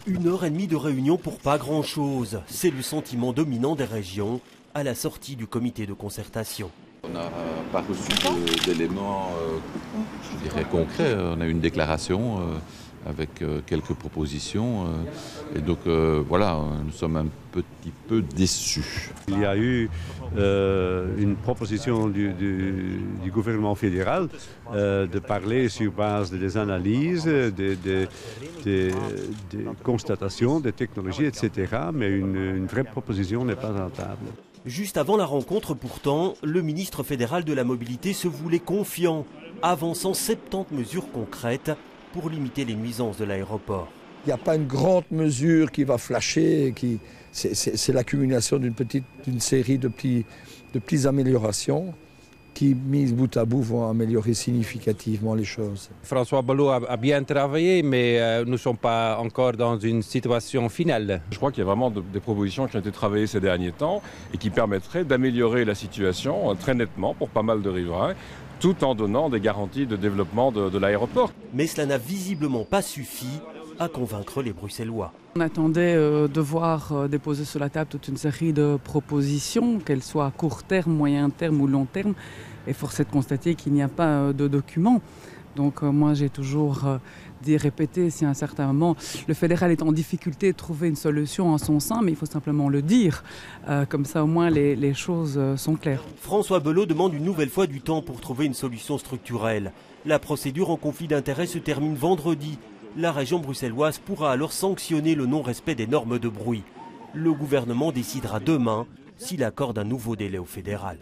1h30 de réunion pour pas grand-chose. C'est le sentiment dominant des régions à la sortie du comité de concertation. On n'a pas reçu d'éléments, je dirais, concrets. On a eu une déclaration avec quelques propositions. Et donc voilà, nous sommes un petit peu déçus. Il y a eu une proposition du gouvernement fédéral de parler sur base des analyses, des constatations, des technologies, etc. Mais une vraie proposition n'est pas en table. Juste avant la rencontre, pourtant, le ministre fédéral de la Mobilité se voulait confiant, avançant 70 mesures concrètes pour limiter les nuisances de l'aéroport. Il n'y a pas une grande mesure qui va flasher, c'est l'accumulation d'une série de petites améliorations qui, mises bout à bout, vont améliorer significativement les choses. François Bellot a bien travaillé, mais nous ne sommes pas encore dans une situation finale. Je crois qu'il y a vraiment des propositions qui ont été travaillées ces derniers temps et qui permettraient d'améliorer la situation très nettement pour pas mal de riverains, tout en donnant des garanties de développement de l'aéroport. Mais cela n'a visiblement pas suffi à convaincre les Bruxellois. On attendait de voir déposer sur la table toute une série de propositions, qu'elles soient à court terme, moyen terme ou long terme. Et force est de constater qu'il n'y a pas de documents. Donc moi j'ai toujours dit, répété, si à un certain moment le fédéral est en difficulté de trouver une solution en son sein, mais il faut simplement le dire. Comme ça au moins les choses sont claires. François Bellot demande une nouvelle fois du temps pour trouver une solution structurelle. La procédure en conflit d'intérêts se termine vendredi. La région bruxelloise pourra alors sanctionner le non-respect des normes de bruit. Le gouvernement décidera demain s'il accorde un nouveau délai au fédéral.